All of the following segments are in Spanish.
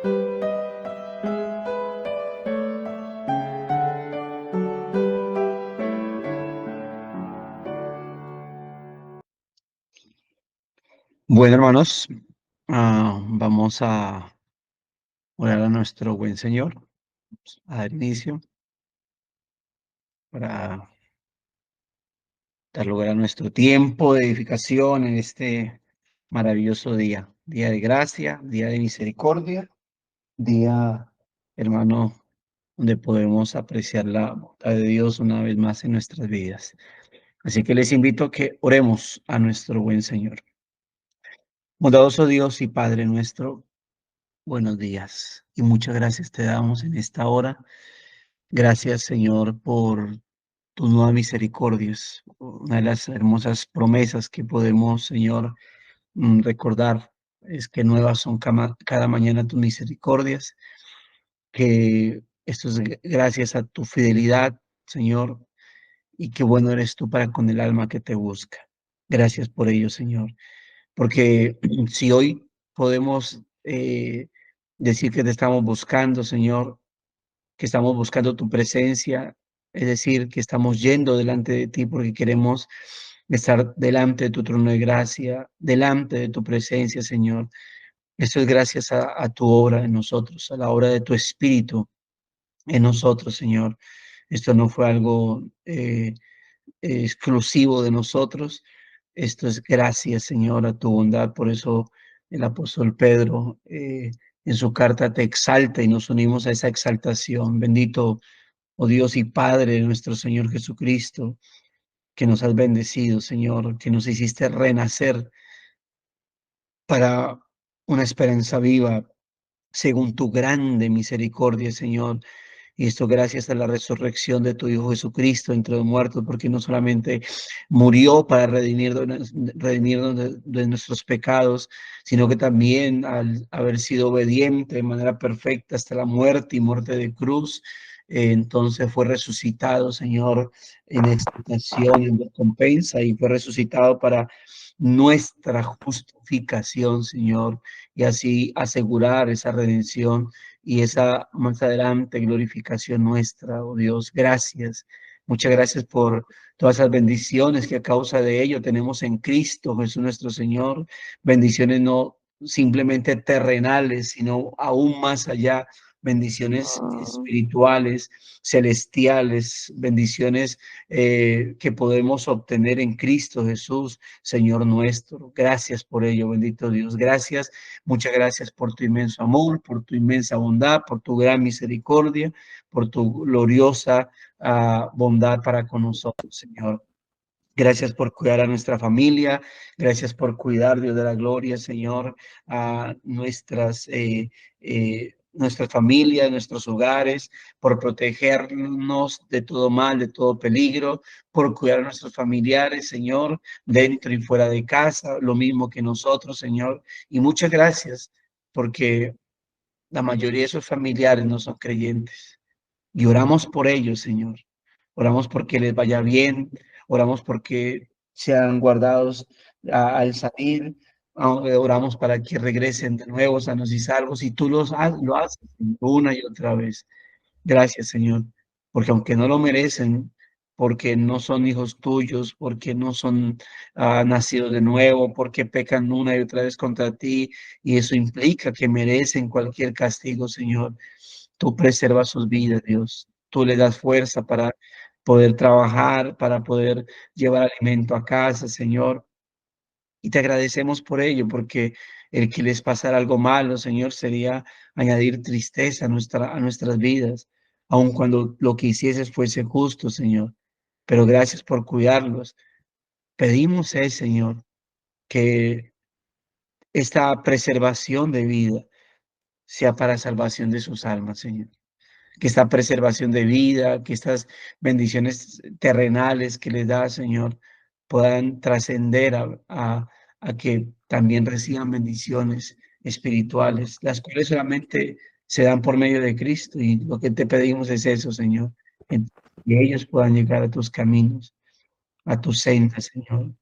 Bueno, hermanos, vamos a orar a nuestro buen Señor, a dar inicio para dar lugar a nuestro tiempo de edificación en este maravilloso día, día de gracia, día de misericordia, día, hermano, donde podemos apreciar la bondad de Dios una vez más en nuestras vidas. Así que les invito a que oremos a nuestro buen Señor. Bondadoso Dios y Padre nuestro, buenos días y muchas gracias te damos en esta hora. Gracias, Señor, por tus nuevas misericordias. Una de las hermosas promesas que podemos, Señor, recordar es que nuevas son cada mañana tus misericordias, que esto es gracias a tu fidelidad, Señor, y qué bueno eres tú para con el alma que te busca. Gracias por ello, Señor, porque si hoy podemos decir que te estamos buscando, Señor, que estamos buscando tu presencia, es decir, que estamos yendo delante de ti porque queremos estar delante de tu trono de gracia, delante de tu presencia, Señor. Esto es gracias a tu obra en nosotros, a la obra de tu Espíritu en nosotros, Señor. Esto no fue algo exclusivo de nosotros. Esto es gracias, Señor, a tu bondad. Por eso el apóstol Pedro en su carta te exalta y nos unimos a esa exaltación. Bendito, oh Dios y Padre de nuestro Señor Jesucristo, que nos has bendecido, Señor, que nos hiciste renacer para una esperanza viva, según tu grande misericordia, Señor. Y esto gracias a la resurrección de tu Hijo Jesucristo entre los muertos, porque no solamente murió para redimirnos de nuestros pecados, sino que también al haber sido obediente de manera perfecta hasta la muerte y muerte de cruz, entonces fue resucitado, Señor, en expiación, en recompensa, y fue resucitado para nuestra justificación, Señor, y así asegurar esa redención y esa más adelante glorificación nuestra, oh Dios. Gracias. Muchas gracias por todas esas bendiciones que a causa de ello tenemos en Cristo Jesús nuestro Señor. Bendiciones no simplemente terrenales, sino aún más allá. Bendiciones espirituales, celestiales, bendiciones que podemos obtener en Cristo Jesús, Señor nuestro. Gracias por ello, bendito Dios. Gracias. Muchas gracias por tu inmenso amor, por tu inmensa bondad, por tu gran misericordia, por tu gloriosa bondad para con nosotros, Señor. Gracias por cuidar a nuestra familia. Gracias por cuidar, Dios de la gloria, Señor, a nuestras familias, nuestros hogares, por protegernos de todo mal, de todo peligro, por cuidar a nuestros familiares, Señor, dentro y fuera de casa, lo mismo que nosotros, Señor. Y muchas gracias, porque la mayoría de esos familiares no son creyentes. Y oramos por ellos, Señor. Oramos porque les vaya bien, oramos porque sean guardados al salir, oramos para que regresen de nuevo sanos y salvos, y tú lo haces una y otra vez. Gracias, Señor, porque aunque no lo merecen, porque no son hijos tuyos, porque no son nacidos de nuevo, porque pecan una y otra vez contra ti, y eso implica que merecen cualquier castigo, Señor. Tú preservas sus vidas, Dios. Tú les das fuerza para poder trabajar, para poder llevar alimento a casa, Señor. Y te agradecemos por ello, porque el que les pasara algo malo, Señor, sería añadir tristeza a nuestras vidas, aun cuando lo que hicieses fuese justo, Señor. Pero gracias por cuidarlos. Pedimos, Señor, que esta preservación de vida sea para salvación de sus almas, Señor. Que esta preservación de vida, que estas bendiciones terrenales que les da, Señor, puedan trascender a que también reciban bendiciones espirituales, las cuales solamente se dan por medio de Cristo. Y lo que te pedimos es eso, Señor, que ellos puedan llegar a tus caminos, a tus sendas, Señor,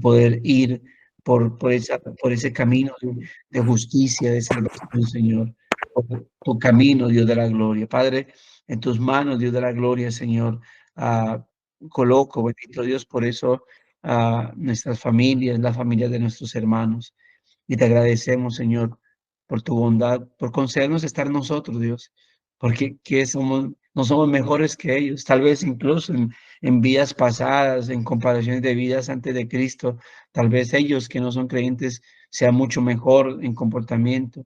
poder ir por ese camino de justicia, de salvación, Señor. por tu camino, Dios de la gloria. Padre, en tus manos, Dios de la gloria, Señor, ah, coloco, bendito Dios, por eso nuestras familias, las familias de nuestros hermanos. Y te agradecemos, Señor, por tu bondad, por concedernos estar nosotros, Dios, porque no somos mejores que ellos, tal vez incluso en vidas pasadas, en comparaciones de vidas antes de Cristo, tal vez ellos que no son creyentes sean mucho mejor en comportamiento,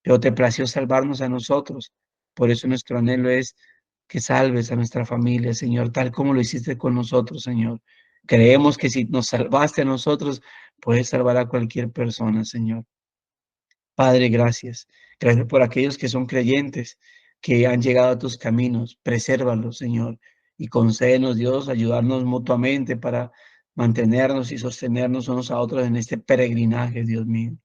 pero te plació salvarnos a nosotros. Por eso nuestro anhelo es que salves a nuestra familia, Señor, tal como lo hiciste con nosotros, Señor. Creemos que si nos salvaste a nosotros, puedes salvar a cualquier persona, Señor. Padre, gracias. Gracias por aquellos que son creyentes, que han llegado a tus caminos. Presérvalos, Señor, y concédenos, Dios, ayudarnos mutuamente para mantenernos y sostenernos unos a otros en este peregrinaje, Dios mío.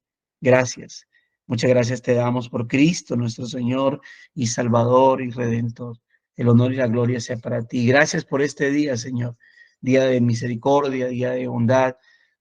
Gracias. Muchas gracias te damos por Cristo, nuestro Señor y Salvador y Redentor. El honor y la gloria sea para ti. Gracias por este día, Señor. Día de misericordia, día de bondad.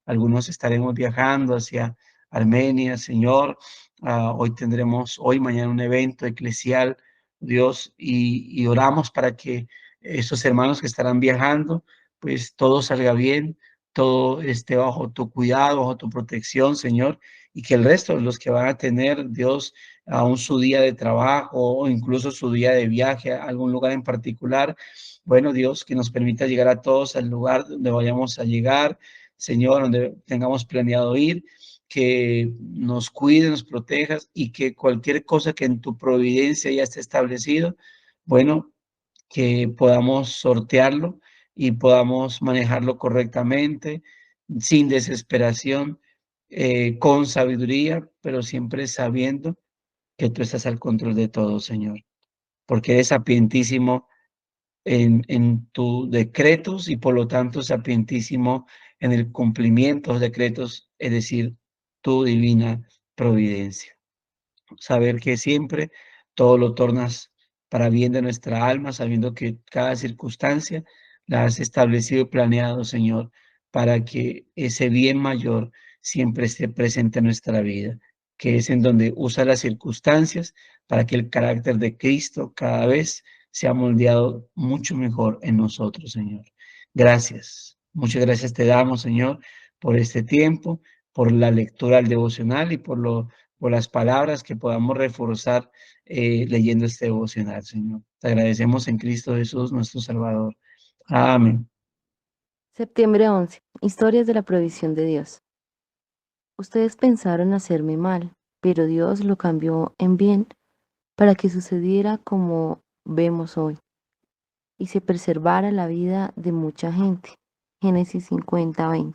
Algunos estaremos viajando hacia Armenia, Señor. Hoy tendremos, hoy, mañana, un evento eclesial, Dios, y oramos para que esos hermanos que estarán viajando, pues todo salga bien, todo esté bajo tu cuidado, bajo tu protección, Señor, y que el resto de los que van a tener, Dios, aún su día de trabajo o incluso su día de viaje a algún lugar en particular, bueno, Dios, que nos permita llegar a todos al lugar donde vayamos a llegar, Señor, donde tengamos planeado ir, que nos cuide, nos protejas y que cualquier cosa que en tu providencia ya esté establecido, bueno, que podamos sortearlo y podamos manejarlo correctamente, sin desesperación, con sabiduría, pero siempre sabiendo que tú estás al control de todo, Señor, porque eres sapientísimo en tus decretos y por lo tanto sapientísimo en el cumplimiento de los decretos, es decir, tu divina providencia. Saber que siempre todo lo tornas para bien de nuestra alma, sabiendo que cada circunstancia la has establecido y planeado, Señor, para que ese bien mayor siempre esté presente en nuestra vida, que es en donde usa las circunstancias para que el carácter de Cristo cada vez sea moldeado mucho mejor en nosotros, Señor. Gracias. Muchas gracias te damos, Señor, por este tiempo, por la lectura del devocional y por las palabras que podamos reforzar leyendo este devocional, Señor. Te agradecemos en Cristo Jesús, nuestro Salvador. Amén. Septiembre 11. Historias de la provisión de Dios. Ustedes pensaron hacerme mal, pero Dios lo cambió en bien para que sucediera como vemos hoy y se preservara la vida de mucha gente. Génesis 50:20.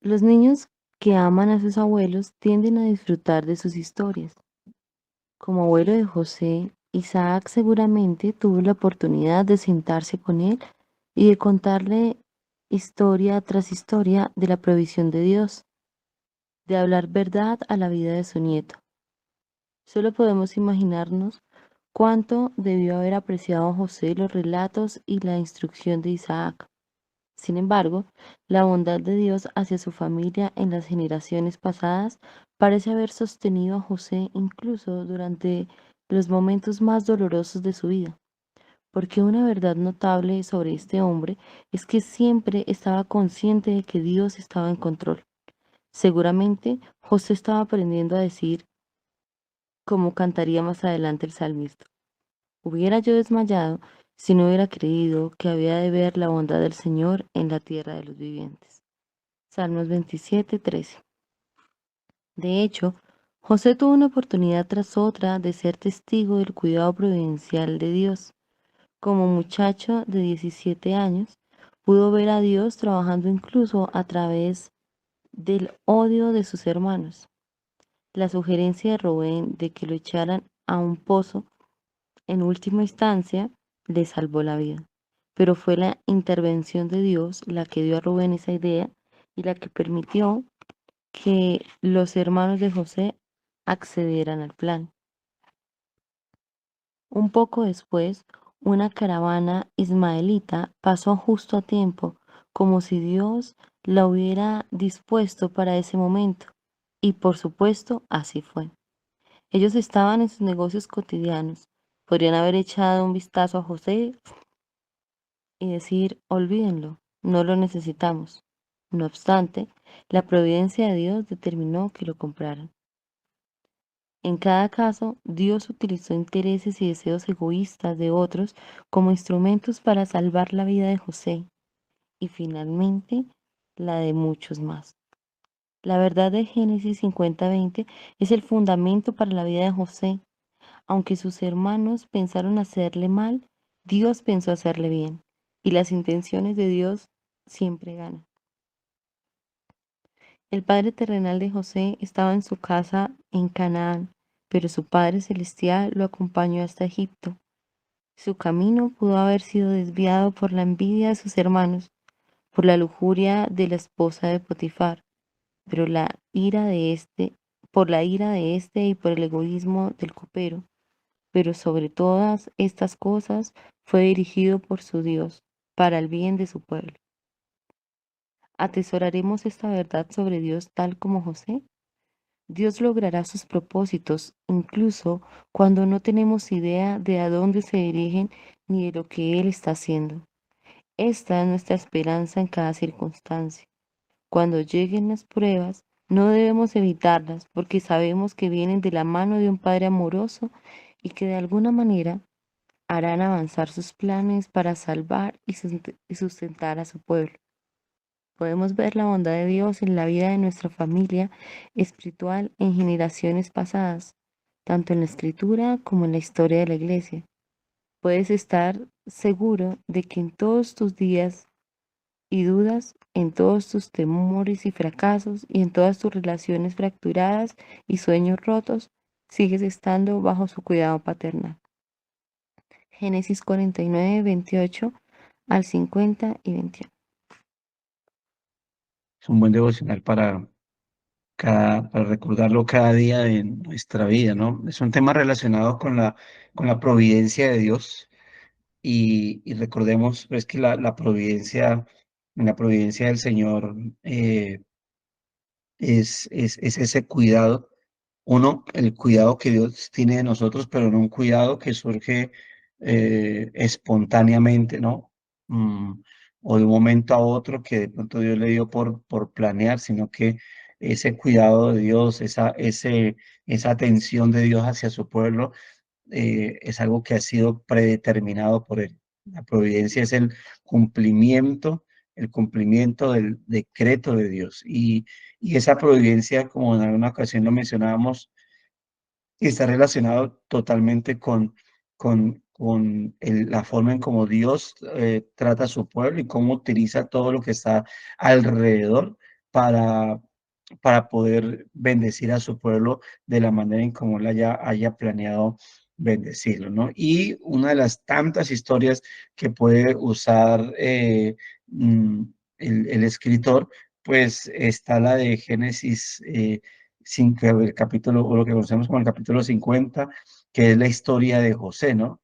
Los niños que aman a sus abuelos tienden a disfrutar de sus historias. Como abuelo de José, Isaac seguramente tuvo la oportunidad de sentarse con él y de contarle historia tras historia de la provisión de Dios, de hablar verdad a la vida de su nieto. Solo podemos imaginarnos cuánto debió haber apreciado José los relatos y la instrucción de Isaac. Sin embargo, la bondad de Dios hacia su familia en las generaciones pasadas parece haber sostenido a José incluso durante los momentos más dolorosos de su vida, porque una verdad notable sobre este hombre es que siempre estaba consciente de que Dios estaba en control. Seguramente José estaba aprendiendo a decir, como cantaría más adelante el salmista: hubiera yo desmayado si no hubiera creído que había de ver la bondad del Señor en la tierra de los vivientes. Salmos 27:13. De hecho, José tuvo una oportunidad tras otra de ser testigo del cuidado providencial de Dios. Como muchacho de 17 años, pudo ver a Dios trabajando incluso a través del odio de sus hermanos. La sugerencia de Rubén de que lo echaran a un pozo, en última instancia, le salvó la vida. Pero fue la intervención de Dios la que dio a Rubén esa idea y la que permitió que los hermanos de José accedieran al plan. Un poco después, una caravana ismaelita pasó justo a tiempo, como si Dios la hubiera dispuesto para ese momento. Y por supuesto, así fue. Ellos estaban en sus negocios cotidianos. Podrían haber echado un vistazo a José y decir, olvídenlo, no lo necesitamos. No obstante, la providencia de Dios determinó que lo compraran. En cada caso, Dios utilizó intereses y deseos egoístas de otros como instrumentos para salvar la vida de José y finalmente la de muchos más. La verdad de Génesis 50:20 es el fundamento para la vida de José. Aunque sus hermanos pensaron hacerle mal, Dios pensó hacerle bien, y las intenciones de Dios siempre ganan. El Padre terrenal de José estaba en su casa en Canaán, pero su Padre celestial lo acompañó hasta Egipto. Su camino pudo haber sido desviado por la envidia de sus hermanos, por la lujuria de la esposa de Potifar, pero por la ira de este y por el egoísmo del copero. Pero sobre todas estas cosas fue dirigido por su Dios, para el bien de su pueblo. ¿Atesoraremos esta verdad sobre Dios tal como José? Dios logrará sus propósitos, incluso cuando no tenemos idea de a dónde se dirigen ni de lo que Él está haciendo. Esta es nuestra esperanza en cada circunstancia. Cuando lleguen las pruebas, no debemos evitarlas porque sabemos que vienen de la mano de un Padre amoroso y que de alguna manera harán avanzar sus planes para salvar y sustentar a su pueblo. Podemos ver la bondad de Dios en la vida de nuestra familia espiritual en generaciones pasadas, tanto en la escritura como en la historia de la iglesia. Puedes estar seguro de que en todos tus días y dudas, en todos tus temores y fracasos y en todas tus relaciones fracturadas y sueños rotos, sigues estando bajo su cuidado paternal. Génesis 49:28 al 50 y 21. Es un buen devocional para recordarlo cada día de nuestra vida, ¿no? Es un tema relacionado con la providencia de Dios y recordemos pues que la providencia del Señor es ese cuidado. Uno, el cuidado que Dios tiene de nosotros, pero no un cuidado que surge espontáneamente, ¿no? Mm, o de un momento a otro que de pronto Dios le dio por planear, sino que ese cuidado de Dios, esa atención de Dios hacia su pueblo, es algo que ha sido predeterminado por Él. La providencia es el cumplimiento del decreto de Dios. Y esa providencia, como en alguna ocasión lo mencionábamos, está relacionado totalmente con la forma en cómo Dios trata a su pueblo y cómo utiliza todo lo que está alrededor para, para poder bendecir a su pueblo de la manera en cómo él haya planeado bendecirlo, ¿no? Y una de las tantas historias que puede usar mm, el escritor, pues está la de Génesis el capítulo, o lo que conocemos como el capítulo 50, que es la historia de José, ¿no?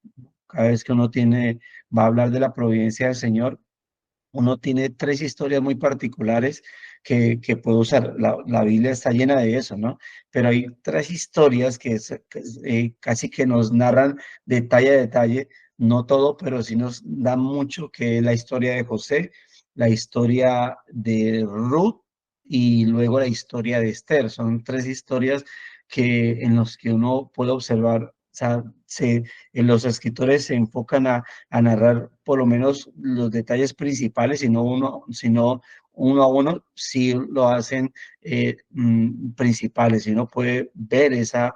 Cada vez que va a hablar de la providencia del Señor, uno tiene tres historias muy particulares que puede usar. La Biblia está llena de eso, ¿no? Pero hay tres historias casi que nos narran detalle a detalle, no todo, pero sí nos dan mucho, que es la historia de José, la historia de Ruth y luego la historia de Esther. Son tres historias en los que uno puede observar, o sea, los escritores se enfocan a narrar por lo menos los detalles principales, sino uno a uno, sí lo hacen principales, y uno puede ver esa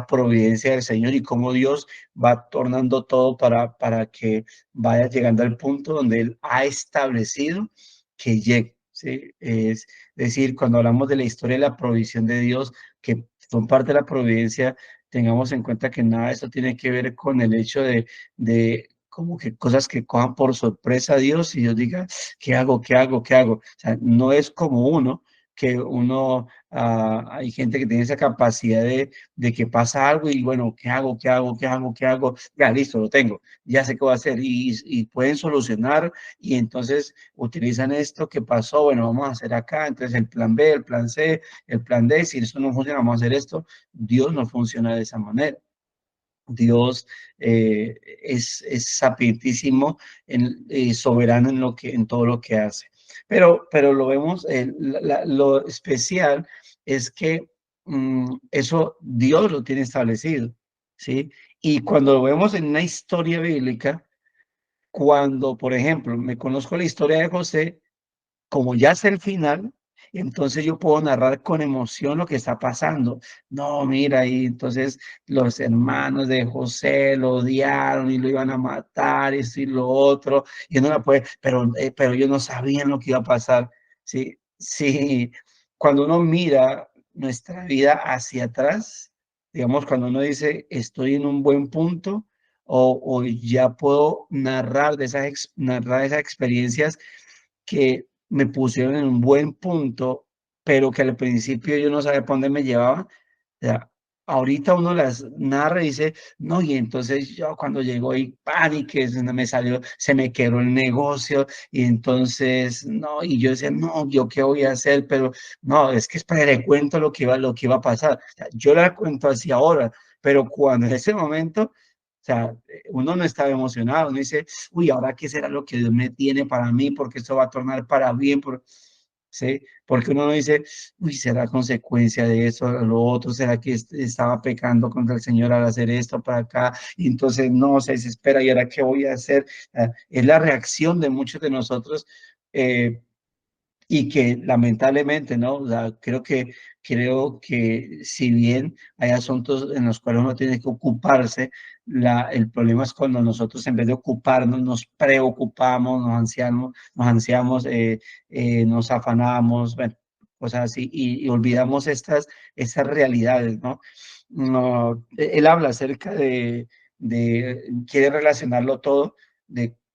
providencia del Señor y cómo Dios va tornando todo para que vaya llegando al punto donde Él ha establecido que llegue. ¿Sí? Es decir, cuando hablamos de la historia de la provisión de Dios, que son parte de la providencia, tengamos en cuenta que nada de esto tiene que ver con el hecho de como que cosas que cojan por sorpresa a Dios y Dios diga, ¿qué hago? ¿Qué hago? ¿Qué hago? O sea, no es como uno. que uno, hay gente que tiene esa capacidad de que pasa algo y bueno, ¿qué hago? ¿Qué hago? ¿Qué hago? ¿Qué hago? Ya, listo, lo tengo, ya sé qué voy a hacer y pueden solucionar y entonces utilizan esto que pasó, bueno, vamos a hacer acá, entonces el plan B, el plan C, el plan D, si eso no funciona, vamos a hacer esto. Dios no funciona de esa manera. Dios es sapientísimo, soberano en todo lo que hace. Pero lo vemos, lo especial es que eso Dios lo tiene establecido, ¿sí? Y cuando lo vemos en una historia bíblica, cuando, por ejemplo, me conozco la historia de José, como ya sé el final, entonces yo puedo narrar con emoción lo que está pasando. No, mira, y entonces los hermanos de José lo odiaron y lo iban a matar, esto y lo otro, y no la puede, pero ellos no sabían lo que iba a pasar. Sí, sí, cuando uno mira nuestra vida hacia atrás, digamos, cuando uno dice, estoy en un buen punto, o ya puedo narrar narrar esas experiencias que me pusieron en un buen punto, pero que al principio yo no sabía para dónde me llevaba. O sea, ahorita uno las narra y dice, no, y entonces yo cuando llegó y pánico, me salió, se me quebró el negocio, y entonces, no, y yo decía, no, yo qué voy a hacer, pero no, es que espera, le cuento lo que iba a pasar. O sea, yo la cuento así ahora, pero cuando en ese momento, o sea, uno no estaba emocionado, uno dice, uy, ¿ahora qué será lo que Dios me tiene para mí? Porque esto va a tornar para bien, ¿sí? Porque uno no dice, uy, ¿será consecuencia de eso, o lo otro? ¿Será que estaba pecando contra el Señor al hacer esto para acá? Y entonces no se desespera, ¿y ahora qué voy a hacer? Es la reacción de muchos de nosotros. eh, y que lamentablemente, ¿no? O sea, creo que si bien hay asuntos en los cuales uno tiene que ocuparse, el problema es cuando nosotros en vez de ocuparnos nos preocupamos, nos ansiamos, nos afanamos, bueno, cosas así, y olvidamos estas realidades, ¿no? No, él habla acerca quiere relacionarlo todo,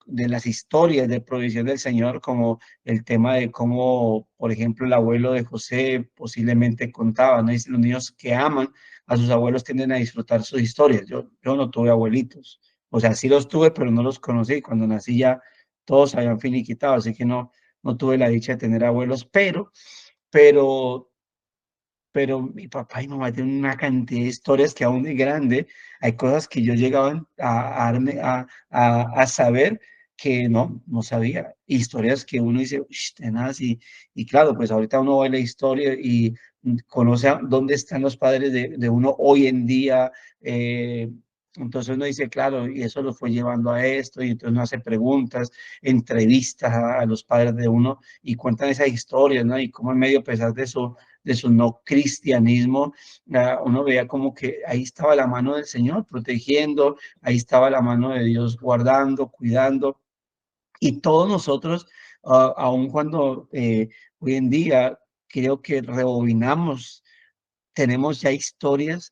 de las historias de provisión del Señor, como el tema de cómo, por ejemplo, el abuelo de José posiblemente contaba, ¿no? Dice, los niños que aman a sus abuelos tienden a disfrutar sus historias. Yo no tuve abuelitos, o sea, sí los tuve, pero no los conocí. Cuando nací ya todos se habían finiquitado, así que no tuve la dicha de tener abuelos, pero pero mi papá y mamá tienen una cantidad de historias que aún de grande hay cosas que yo llegaba a saber que no sabía. Historias que uno dice, "Ush, tenaz", y claro, pues ahorita uno ve la historia y conoce dónde están los padres de uno hoy en día. Entonces uno dice, claro, y eso lo fue llevando a esto, y entonces uno hace preguntas, entrevistas a los padres de uno y cuentan esas historias, ¿no? Y cómo en medio, a pesar de su no cristianismo, uno veía como que ahí estaba la mano del Señor protegiendo, ahí estaba la mano de Dios guardando, cuidando, y todos nosotros, aun cuando hoy en día creo que rebobinamos, tenemos ya historias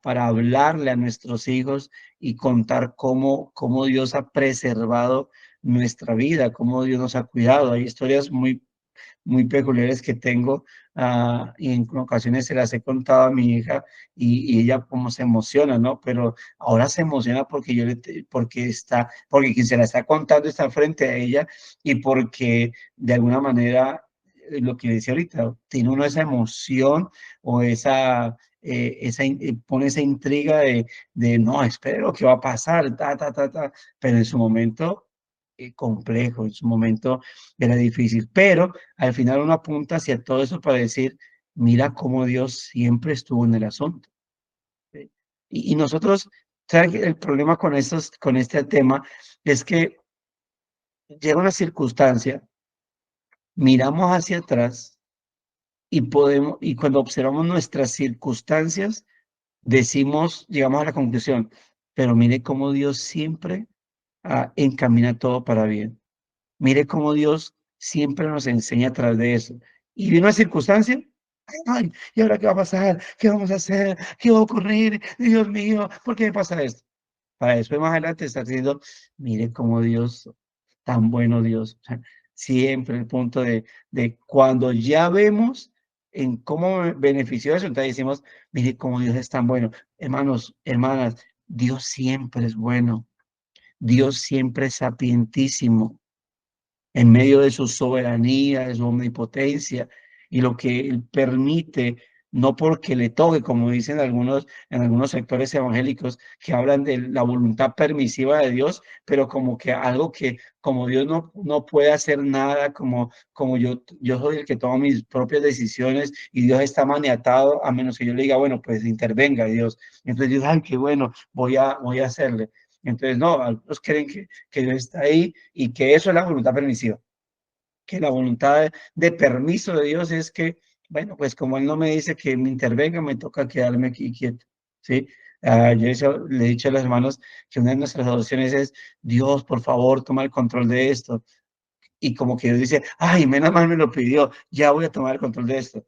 para hablarle a nuestros hijos y contar cómo Dios ha preservado nuestra vida, cómo Dios nos ha cuidado. Hay historias muy peculiares que tengo, y en ocasiones se las he contado a mi hija y ella como se emociona, ¿no? Pero ahora se emociona porque porque quien se la está contando está frente a ella y porque de alguna manera, lo que decía ahorita, tiene uno esa emoción o pone esa intriga de no, espere lo que va a pasar, pero en su momento complejo, en su momento era difícil, pero al final uno apunta hacia todo eso para decir, mira cómo Dios siempre estuvo en el asunto. ¿Sí? Y nosotros, ¿sabe qué? El problema con este tema es que llega una circunstancia, miramos hacia atrás y cuando observamos nuestras circunstancias, llegamos a la conclusión, pero mire cómo Dios siempre encamina todo para bien. Mire cómo Dios siempre nos enseña a través de eso. Y viene una circunstancia, ay, ¿y ahora qué va a pasar? ¿Qué vamos a hacer? ¿Qué va a ocurrir? Dios mío, ¿por qué me pasa esto? Para después más adelante estar diciendo, mire cómo Dios, tan bueno Dios. O sea, siempre el punto de cuando ya vemos en cómo me benefició eso, entonces decimos, mire cómo Dios es tan bueno. Hermanos, hermanas, Dios siempre es bueno. Dios siempre es sapientísimo en medio de su soberanía, de su omnipotencia y lo que él permite, no porque le toque, como dicen algunos, en algunos sectores evangélicos que hablan de la voluntad permisiva de Dios, pero como que algo que como Dios no puede hacer nada, como yo soy el que toma mis propias decisiones y Dios está maniatado, a menos que yo le diga, bueno, pues intervenga Dios. Entonces Dios, ay, qué bueno, voy a hacerle. Entonces, no, algunos creen que Dios está ahí y que eso es la voluntad permisiva, que la voluntad de permiso de Dios es que, bueno, pues como Él no me dice que me intervenga, me toca quedarme aquí quieto, ¿sí? Le he dicho a los hermanos que una de nuestras oraciones es, Dios, por favor, toma el control de esto. Y como que Dios dice, ay, menos mal me lo pidió, ya voy a tomar el control de esto.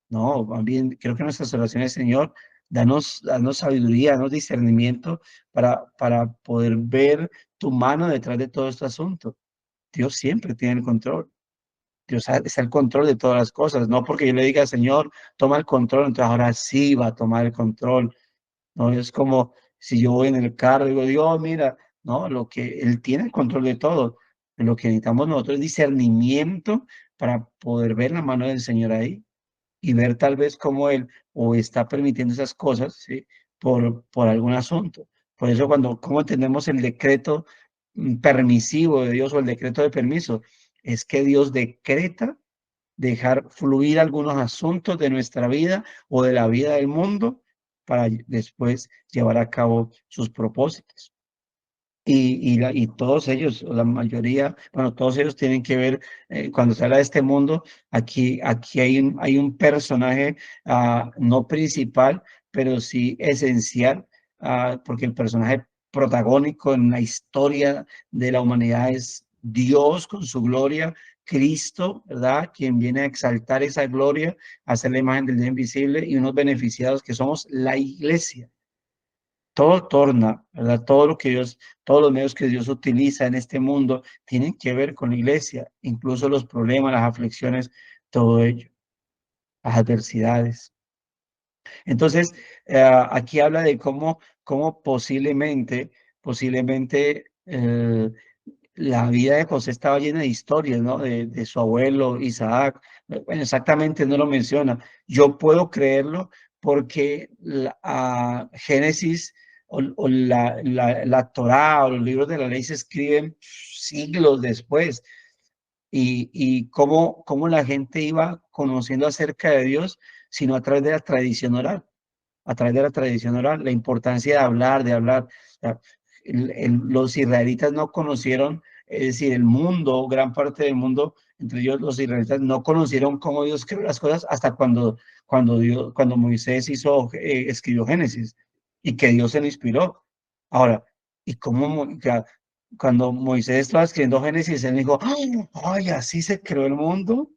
No, más bien, creo que nuestras oraciones, Señor, danos sabiduría, danos discernimiento para poder ver tu mano detrás de todo este asunto. Dios siempre tiene el control. Dios está el control de todas las cosas. No porque yo le diga, Señor, toma el control, entonces ahora sí va a tomar el control. No es como si yo voy en el carro y digo, Dios, mira, no, lo que Él tiene el control de todo. Lo que necesitamos nosotros es discernimiento para poder ver la mano del Señor ahí y ver tal vez cómo él o está permitiendo esas cosas, ¿sí? Por algún asunto. Por eso cómo entendemos el decreto permisivo de Dios o el decreto de permiso, es que Dios decreta dejar fluir algunos asuntos de nuestra vida o de la vida del mundo para después llevar a cabo sus propósitos. Y todos ellos, o la mayoría, bueno, todos ellos tienen que ver, cuando se habla de este mundo, aquí hay un personaje no principal, pero sí esencial, porque el personaje protagónico en la historia de la humanidad es Dios con su gloria, Cristo, ¿verdad? Quien viene a exaltar esa gloria, a hacer la imagen del Dios invisible y unos beneficiados que somos la iglesia. Todo torna, ¿verdad? Todo lo que Dios, todos los medios que Dios utiliza en este mundo tienen que ver con la iglesia, incluso los problemas, las aflicciones, todo ello, las adversidades. Entonces, aquí habla de cómo posiblemente la vida de José estaba llena de historias, ¿no? De su abuelo Isaac. Bueno, exactamente no lo menciona. Yo puedo creerlo porque Génesis o la Torá o los libros de la ley se escriben siglos después. Y cómo la gente iba conociendo acerca de Dios, sino a través de la tradición oral, a través de la tradición oral, la importancia de hablar, de hablar. O sea, los israelitas no conocieron, es decir, el mundo, gran parte del mundo, entre ellos los israelitas, no conocieron cómo Dios creó las cosas hasta cuando Moisés escribió Génesis y que Dios se lo inspiró. Ahora, y cuando Moisés estaba escribiendo Génesis, él dijo, ay, así se creó el mundo.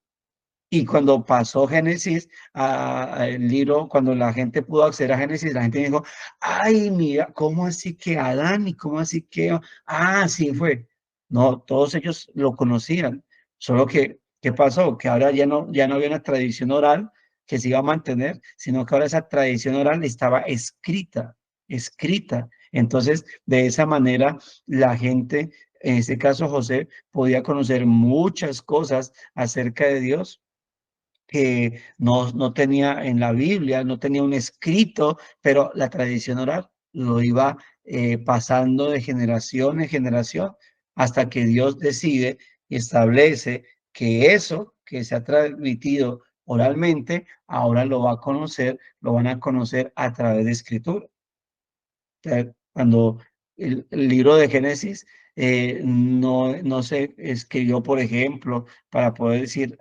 Y cuando pasó Génesis el libro, cuando la gente pudo acceder a Génesis, la gente dijo, ay, mira, ¿cómo así que Adán? ¿Y cómo así que? Ah, sí fue. No, todos ellos lo conocían. Solo que, ¿qué pasó? Que ahora ya no había una tradición oral que se iba a mantener, sino que ahora esa tradición oral estaba escrita, escrita. Entonces, de esa manera, la gente, en este caso José, podía conocer muchas cosas acerca de Dios que no tenía en la Biblia, no tenía un escrito, pero la tradición oral lo iba pasando de generación en generación hasta que Dios decide y establece que eso que se ha transmitido oralmente, ahora lo va a conocer, lo van a conocer a través de escritura. Cuando el libro de Génesis no se escribió, por ejemplo, para poder decir,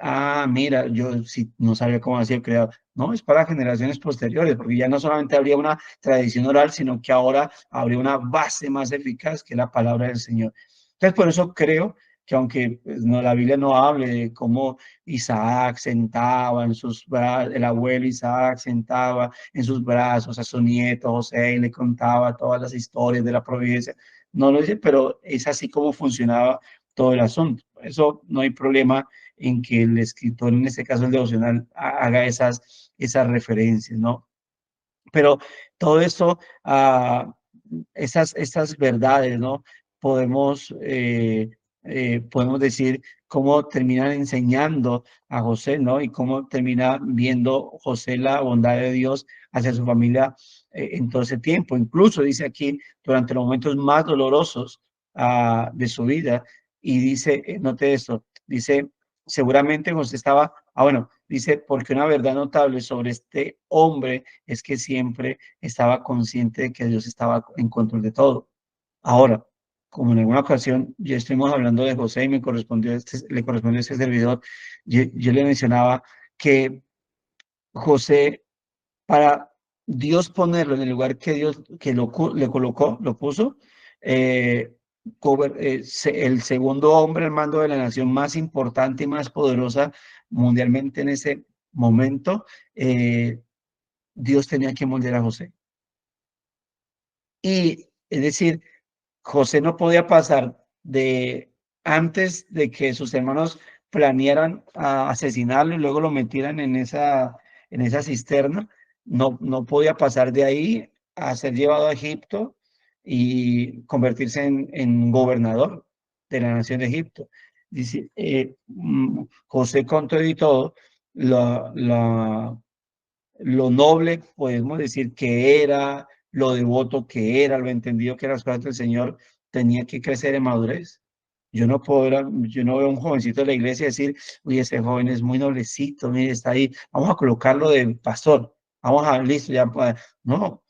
mira, yo sí, no sabía cómo hacía el creador. No, es para generaciones posteriores, porque ya no solamente habría una tradición oral, sino que ahora habría una base más eficaz que la palabra del Señor. Entonces, por eso creo que aunque pues, no, la Biblia no hable de cómo Isaac sentaba en sus brazos, el abuelo Isaac sentaba en sus brazos a su nieto José y le contaba todas las historias de la providencia. No lo dice, pero es así como funcionaba todo el asunto. Eso no hay problema en que el escritor, en este caso el devocional, haga esas referencias, ¿no? Pero todo esto, esas verdades, ¿no? Podemos, podemos decir cómo terminan enseñando a José, ¿no? Y cómo termina viendo José la bondad de Dios hacia su familia en todo ese tiempo. Incluso dice aquí, durante los momentos más dolorosos de su vida, y dice, note esto, dice, seguramente José estaba, bueno, dice, porque una verdad notable sobre este hombre es que siempre estaba consciente de que Dios estaba en control de todo. Ahora, como en alguna ocasión ya estuvimos hablando de José y le correspondió a este servidor, yo le mencionaba que José, para Dios ponerlo en el lugar que Dios le colocó, lo puso, eh, el segundo hombre al mando de la nación más importante y más poderosa mundialmente en ese momento, Dios tenía que moldear a José. Y es decir, José no podía pasar de antes de que sus hermanos planearan a asesinarlo y luego lo metieran en esa cisterna, no podía pasar de ahí a ser llevado a Egipto y convertirse en gobernador de la nación de Egipto. Dice, José con todo y todo, la, la, lo noble, podemos decir que era, lo devoto que era, lo entendido que eran las cosas del Señor, tenía que crecer en madurez. Yo no veo a un jovencito de la iglesia decir, uy, ese joven es muy noblecito, mire, está ahí, vamos a colocarlo de pastor, vamos a, listo, ya, no,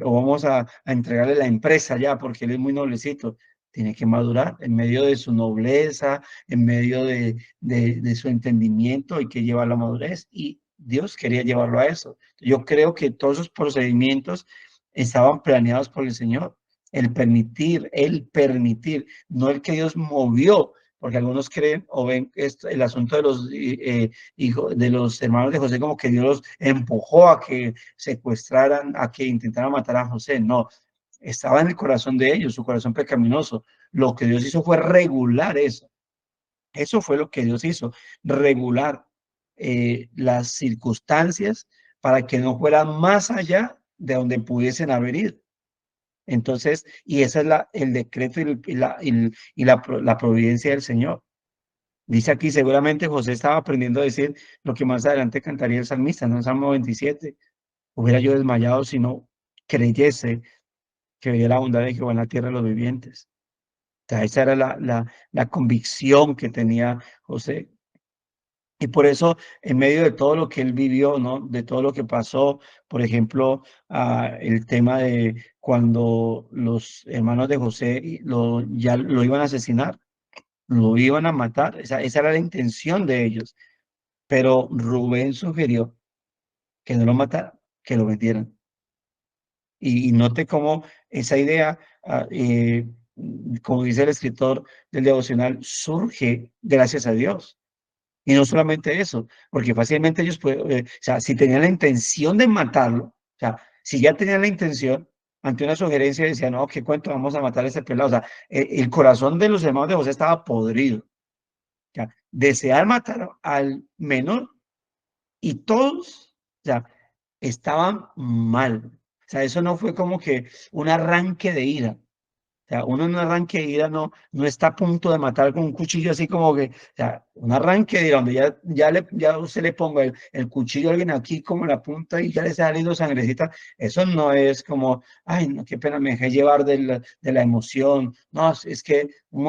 o vamos a entregarle la empresa ya, porque él es muy noblecito. Tiene que madurar en medio de su nobleza, en medio de su entendimiento, hay que llevar la madurez y Dios quería llevarlo a eso. Yo creo que todos esos procedimientos estaban planeados por el Señor. El permitir, no el que Dios movió, porque algunos creen o ven esto, el asunto de los hijos, de los hermanos de José, como que Dios los empujó a que secuestraran, a que intentaran matar a José. No, estaba en el corazón de ellos, su corazón pecaminoso. Lo que Dios hizo fue regular eso. Eso fue lo que Dios hizo, regular las circunstancias para que no fueran más allá de donde pudiesen haber ido. Entonces, y ese es el decreto la providencia del Señor. Dice aquí, seguramente José estaba aprendiendo a decir lo que más adelante cantaría el salmista, ¿no? En Salmo 27, hubiera yo desmayado si no creyese que veía la bondad de Jehová en la tierra de los vivientes. O sea, esa era la convicción que tenía José. Y por eso, en medio de todo lo que él vivió, ¿no? De todo lo que pasó, por ejemplo, el tema de cuando los hermanos de José ya lo iban a asesinar, lo iban a matar, esa era la intención de ellos. Pero Rubén sugirió que no lo mataran, que lo vendieran. Y note cómo esa idea, como dice el escritor del devocional, surge gracias a Dios. Y no solamente eso, porque fácilmente ellos pueden, o sea, si tenían la intención de matarlo, o sea, si ya tenían la intención, ante una sugerencia decían, no, qué cuento, vamos a matar a ese pelado. O sea, el corazón de los hermanos de José estaba podrido. O sea, desear matar al menor y todos, o sea, estaban mal. O sea, eso no fue como que un arranque de ira. O sea, uno en un arranque de ira no está a punto de matar con un cuchillo así como que, o sea, un arranque de ira donde ya usted le ponga el cuchillo a alguien aquí como la punta y ya le está saliendo sangrecita. Eso no es como, ay, no, qué pena, me dejé llevar de la emoción. No, es que un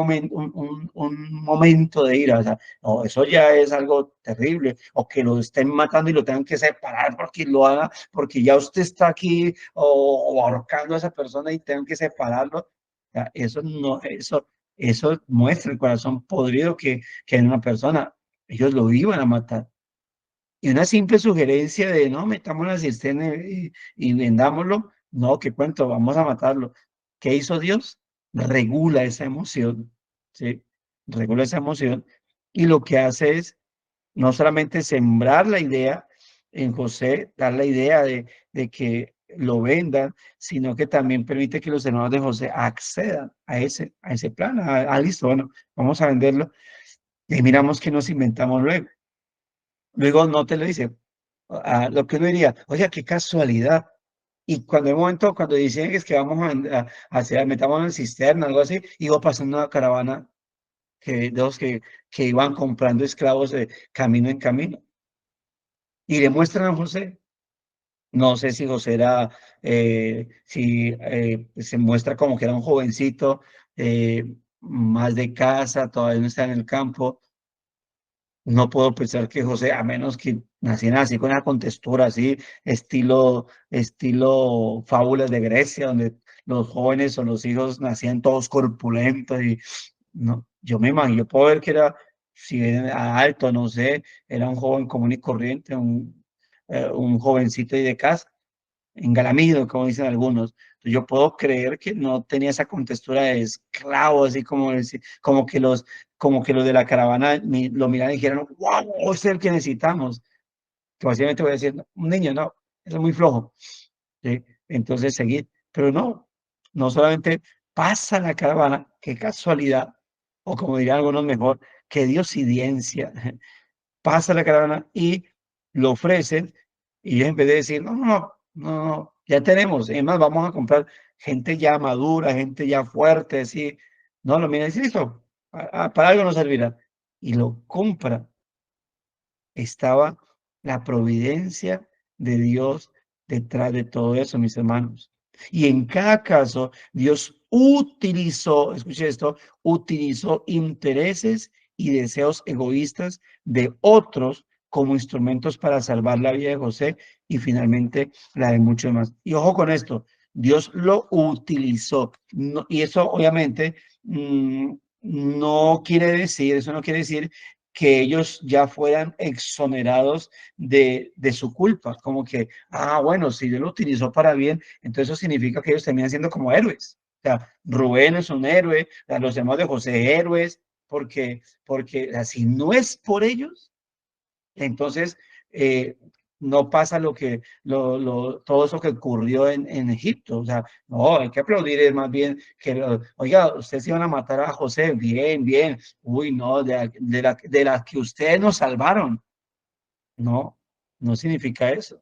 momento de ira, o sea, no, eso ya es algo terrible. O que lo estén matando y lo tengan que separar porque lo haga, porque ya usted está aquí o ahorcando a esa persona y tengan que separarlo. Sea, eso no, eso muestra el corazón podrido que en una persona. Ellos lo iban a matar. Y una simple sugerencia de no, metamos la cisterna y vendámoslo. No, qué cuento, vamos a matarlo. ¿Qué hizo Dios? Regula esa emoción, ¿sí? Regula esa emoción. Y lo que hace es no solamente sembrar la idea en José, dar la idea de que lo vendan, sino que también permite que los hermanos de José accedan a ese plan. Listo, bueno, vamos a venderlo y miramos qué nos inventamos luego. Luego no te lo dice. Lo que uno diría, oye, qué casualidad. Y cuando de momento, cuando dicen que es que vamos a hacer, metamos en cisterna, algo así, iba pasando una caravana de los que iban comprando esclavos de camino en camino. Y le muestran a José. No sé si José era, si se muestra como que era un jovencito, más de casa, todavía no está en el campo. No puedo pensar que José, a menos que nacieran así con una contextura así, estilo fábulas de Grecia, donde los jóvenes o los hijos nacían todos corpulentos y no, yo me imagino, yo puedo ver que era, si era alto, no sé, era un joven común y corriente, un jovencito y de casa engalamido, como dicen algunos. Entonces, yo puedo creer que no tenía esa contextura de esclavo, así como, como que los de la caravana lo miraron y dijeron, wow, ese es el que necesitamos. Que básicamente voy a decir, "No, un niño, no, eso es muy flojo. ¿Sí? Entonces seguir, pero no, no solamente pasa la caravana, qué casualidad, o como dirían algunos mejor, qué diosidencia, pasa la caravana y lo ofrecen y en vez de decir, no, no, no, no, no, ya tenemos, es más, vamos a comprar gente ya madura, gente ya fuerte, así, no, lo mira y dice, listo, para algo nos servirá. Y lo compra. Estaba la providencia de Dios detrás de todo eso, mis hermanos. Y en cada caso, Dios utilizó, escuche esto, utilizó intereses y deseos egoístas de otros como instrumentos para salvar la vida de José y finalmente la de muchos más. Y ojo con esto, Dios lo utilizó. Y eso obviamente no quiere decir, eso no quiere decir que ellos ya fueran exonerados de su culpa, como que, bueno, si Dios lo utilizó para bien, entonces eso significa que ellos terminan siendo como héroes. O sea, Rubén es un héroe, los demás de José héroes, porque si no es por ellos, entonces no pasa todo eso que ocurrió en Egipto. O sea, no, hay que aplaudir es más bien que, oiga, ustedes iban a matar a José, bien, bien, uy, no, de las que ustedes nos salvaron. No, no significa eso.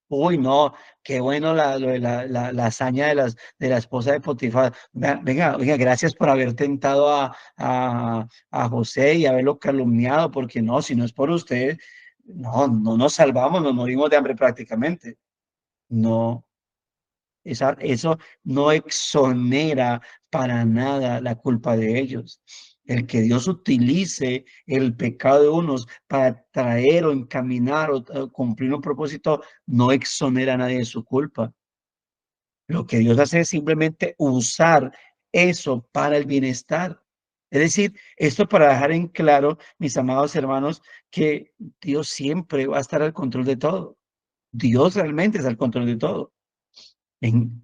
Uy, no, qué bueno la hazaña de la esposa de Potifar. Venga, venga, gracias por haber tentado a José y haberlo calumniado, porque no, si no es por usted, no, no nos salvamos, nos morimos de hambre prácticamente. No, eso no exonera para nada la culpa de ellos. El que Dios utilice el pecado de unos para traer o encaminar o cumplir un propósito no exonera a nadie de su culpa. Lo que Dios hace es simplemente usar eso para el bienestar. Es decir, esto para dejar en claro, mis amados hermanos, que Dios siempre va a estar al control de todo. Dios realmente es al control de todo.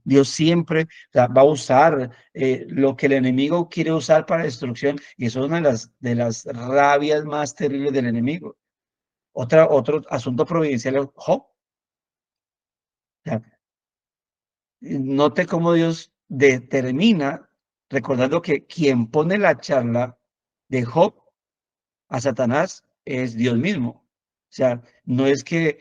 Dios siempre, o sea, va a usar lo que el enemigo quiere usar para destrucción, y eso es una de las rabias más terribles del enemigo. Otro asunto providencial es Job. O sea, note cómo Dios determina, recordando que quien pone la charla de Job a Satanás es Dios mismo. O sea, no es que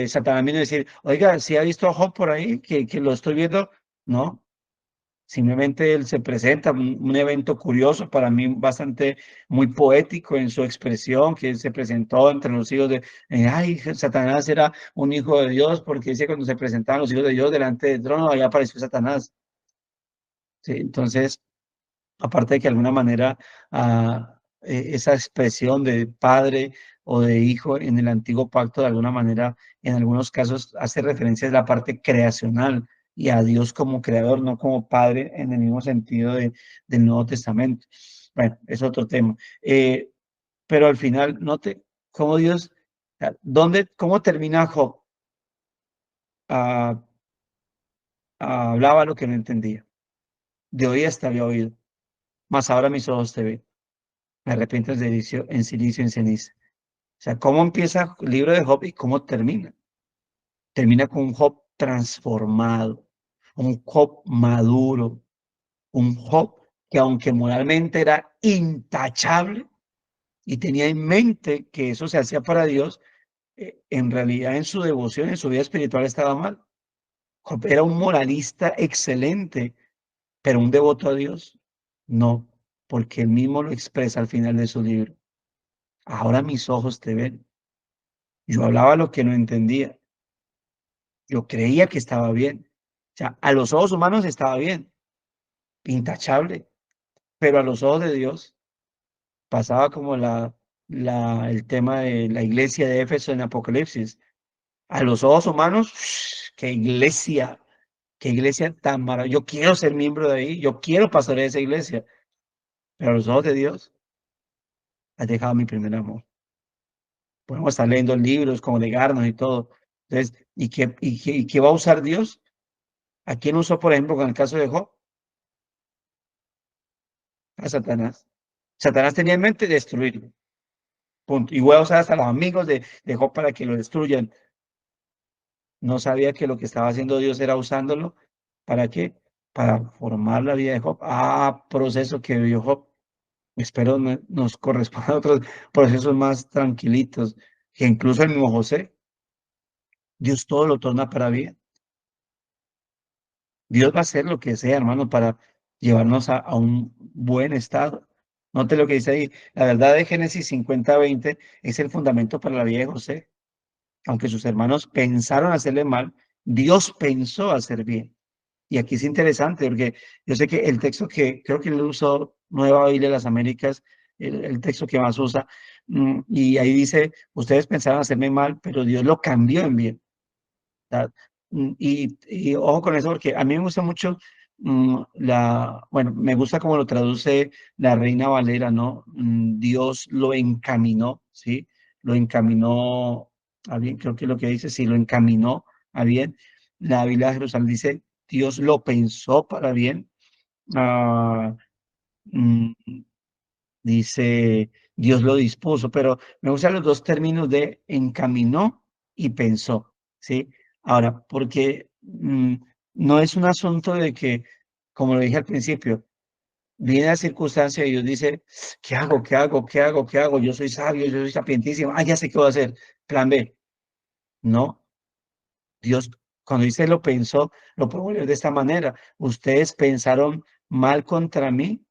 Satanás viene a decir, oiga, si ha visto a Job por ahí, que lo estoy viendo. No, simplemente él se presenta, un evento curioso, para mí bastante muy poético en su expresión, que él se presentó entre los hijos ay, Satanás era un hijo de Dios, porque dice cuando se presentaban los hijos de Dios delante del trono, ahí apareció Satanás. ¿Sí? Entonces, aparte de que de alguna manera esa expresión de padre o de hijo en el antiguo pacto, de alguna manera, en algunos casos hace referencia a la parte creacional y a Dios como creador, no como padre en el mismo sentido del Nuevo Testamento. Bueno, es otro tema. Pero al final, note cómo Dios, cómo termina Job. Ah, hablaba lo que no entendía. De oídas te había oído, mas ahora mis ojos te ven. Me arrepiento en silicio, en ceniza. O sea, ¿cómo empieza el libro de Job y cómo termina? termina con un Job transformado, un Job maduro, un Job que aunque moralmente era intachable y tenía en mente que eso se hacía para Dios, en realidad en su devoción, en su vida espiritual estaba mal. Job era un moralista excelente, pero un devoto a Dios, no, porque él mismo lo expresa al final de su libro. Ahora mis ojos te ven. Yo hablaba lo que no entendía. Yo creía que estaba bien. O sea, a los ojos humanos estaba bien, intachable, pero a los ojos de Dios pasaba como el tema de la iglesia de Éfeso en Apocalipsis. A los ojos humanos, qué iglesia tan maravillosa. Yo quiero ser miembro de ahí, yo quiero pasar a esa iglesia, pero a los ojos de Dios, has dejado mi primer amor. Podemos estar leyendo libros, congregarnos y todo. Entonces, ¿y qué va a usar Dios? ¿A quién usó, por ejemplo, con el caso de Job? A Satanás. Satanás tenía en mente destruirlo. Punto. Y voy a usar hasta los amigos de Job para que lo destruyan. No sabía que lo que estaba haciendo Dios era usándolo. ¿Para qué? Para formar la vida de Job. Ah, proceso que vivió Job. Espero nos corresponda a otros procesos más tranquilitos. Que incluso el mismo José, Dios todo lo torna para bien. Dios va a hacer lo que sea, hermano, para llevarnos a un buen estado. Note lo que dice ahí. La verdad de Génesis 50:20 es el fundamento para la vida de José. Aunque sus hermanos pensaron hacerle mal, Dios pensó hacer bien. Y aquí es interesante porque yo sé que el texto que creo que lo usó Nueva Biblia de las Américas, el texto que más usa, y ahí dice, ustedes pensaron hacerme mal, pero Dios lo cambió en bien. ¿Verdad? Y ojo con eso, porque a mí me gusta mucho bueno, me gusta cómo lo traduce la Reina Valera, ¿no? Dios lo encaminó, ¿sí? Lo encaminó a bien, creo que lo que dice, sí, lo encaminó a bien. La Biblia de Jerusalén dice, Dios lo pensó para bien. Ah, mm, Dice, Dios lo dispuso, pero me gustan los dos términos de encaminó y pensó, ¿sí? Ahora, porque no es un asunto de que, como lo dije al principio, viene la circunstancia y Dios dice, ¿qué hago? ¿Qué hago? ¿Qué hago? ¿Qué hago? Yo soy sabio, yo soy sapientísimo, ya sé qué voy a hacer. Plan B. No, Dios, cuando dice lo pensó, lo puedo leer de esta manera. Ustedes pensaron mal contra mí,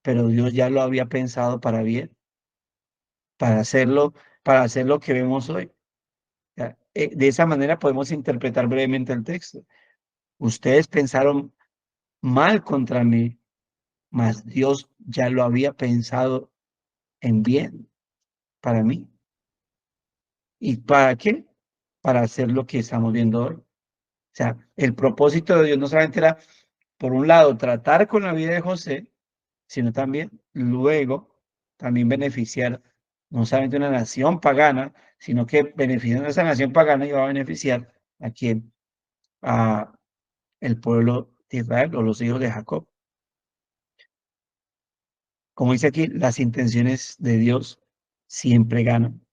pero Dios ya lo había pensado para bien. para hacerlo, para hacer lo que vemos hoy. Ya, de esa manera podemos interpretar brevemente el texto. Ustedes pensaron mal contra mí, mas Dios ya lo había pensado en bien para mí. ¿Y para qué? Para hacer lo que estamos viendo hoy. O sea, el propósito de Dios no solamente era, por un lado, tratar con la vida de José, sino también luego también beneficiar no solamente una nación pagana, sino que beneficiando a esa nación pagana iba a beneficiar a quien, a el pueblo de Israel o los hijos de Jacob. Como dice aquí, las intenciones de Dios siempre ganan.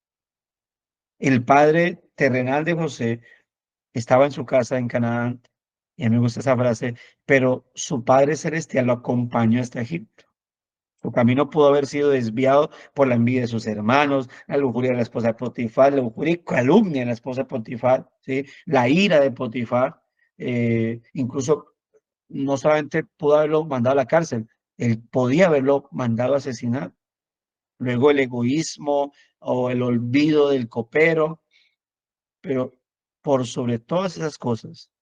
El padre terrenal de José estaba en su casa en Canaán, y a mí me gusta esa frase, pero su padre celestial lo acompañó hasta Egipto. Su camino pudo haber sido desviado por la envidia de sus hermanos, la lujuria de la esposa de Potifar, la lujuria y calumnia de la esposa de Potifar, ¿sí? La ira de Potifar, incluso no solamente pudo haberlo mandado a la cárcel, él podía haberlo mandado a asesinar. Luego el egoísmo o el olvido del copero, pero por sobre todas esas cosas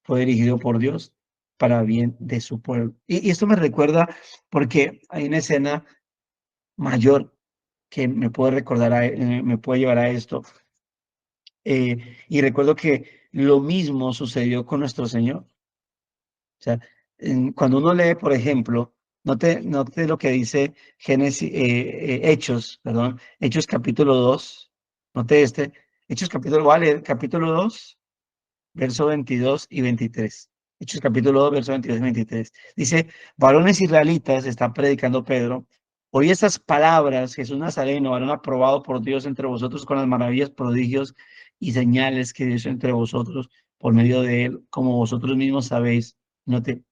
fue dirigido por Dios para bien de su pueblo. Y esto me recuerda porque hay una escena mayor que me puede recordar, me puede llevar a esto. Y recuerdo que lo mismo sucedió con nuestro Señor. O sea, cuando uno lee, por ejemplo, note lo que dice Hechos, perdón, Hechos capítulo 2, note Hechos capítulo, voy a leer capítulo 2, verso 22 y 23. Hechos capítulo 2, verso 22 y 23. Dice, varones israelitas, está predicando Pedro, oí estas palabras, Jesús Nazareno, varón aprobado por Dios entre vosotros con las maravillas, prodigios y señales que Dios entre vosotros por medio de él, como vosotros mismos sabéis. Note,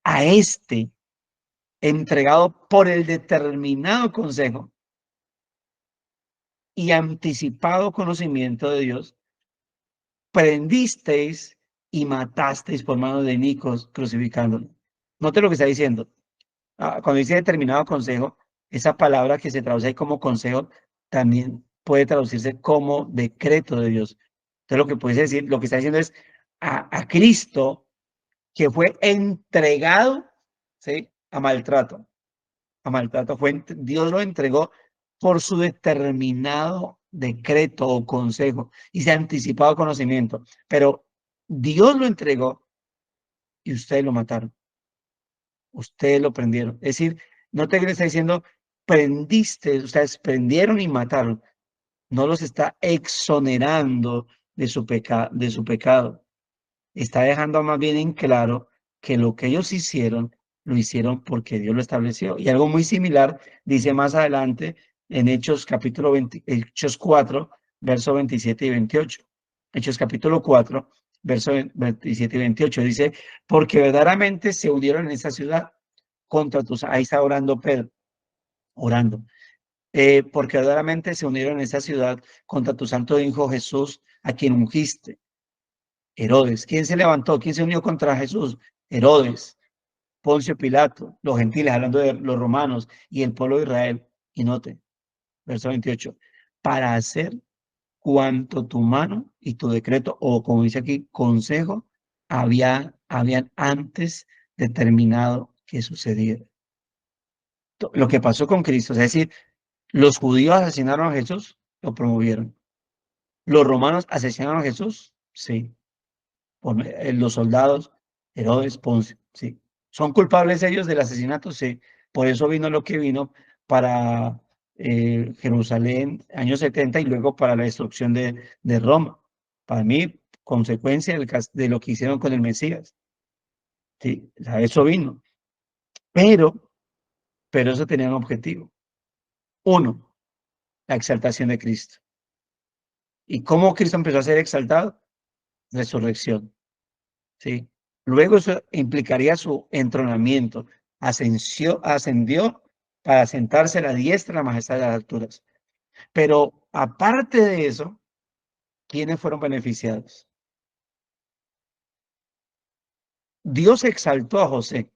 a este entregado por el determinado consejo y anticipado conocimiento de Dios, prendisteis y matasteis por mano de Nicos, crucificándolo. Note lo que está diciendo. Cuando dice determinado consejo, esa palabra que se traduce ahí como consejo también puede traducirse como decreto de Dios. Entonces lo que puede decir, lo que está diciendo es a Cristo que fue entregado, ¿sí? A maltrato. Dios lo entregó por su determinado decreto o consejo y se anticipado conocimiento. Pero Dios lo entregó y ustedes lo mataron. Ustedes lo prendieron. Es decir, no te está diciendo prendiste, ustedes prendieron y mataron. No los está exonerando de su pecado. Está dejando más bien en claro que lo que ellos hicieron, lo hicieron porque Dios lo estableció. Y algo muy similar dice más adelante en Hechos capítulo 20, Hechos 4, verso 27 y 28. Hechos capítulo 4, verso 27 y 28 dice, porque verdaderamente se unieron en esa ciudad contra tus, ahí está orando Pedro, orando, porque verdaderamente se unieron en esa ciudad contra tu santo hijo Jesús, a quien ungiste. Herodes. ¿Quién se levantó? ¿Quién se unió contra Jesús? Herodes, Poncio Pilato, los gentiles, hablando de los romanos y el pueblo de Israel. Y note, verso 28, para hacer cuanto tu mano y tu decreto, o como dice aquí, consejo, habían antes determinado que sucediera. Lo que pasó con Cristo, es decir, los judíos asesinaron a Jesús, lo promovieron. Los romanos asesinaron a Jesús, sí. Los soldados, Herodes, Ponce, sí. ¿Son culpables ellos del asesinato? Sí. Por eso vino lo que vino para Jerusalén, años 70, y luego para la destrucción de Roma. Para mí, consecuencia de lo que hicieron con el Mesías. Sí, a eso vino. Pero eso tenía un objetivo. Uno, la exaltación de Cristo. ¿Y cómo Cristo empezó a ser exaltado? Resurrección. ¿Sí? Luego eso implicaría su entronamiento. Ascendió para sentarse a la diestra de la majestad de las alturas. Pero aparte de eso, ¿quiénes fueron beneficiados? Dios exaltó a José.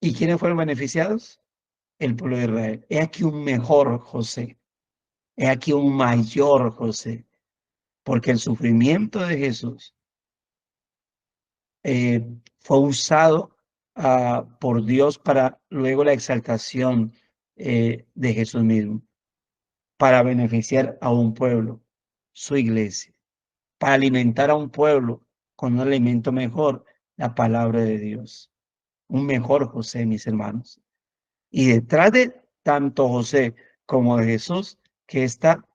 ¿Y quiénes fueron beneficiados? El pueblo de Israel. He aquí un mejor José. He aquí un mayor José. Porque el sufrimiento de Jesús fue usado por Dios para luego la exaltación de Jesús mismo, para beneficiar a un pueblo, su iglesia, para alimentar a un pueblo con un alimento mejor, la palabra de Dios. Un mejor José, mis hermanos. Y detrás de tanto José como de Jesús, que está,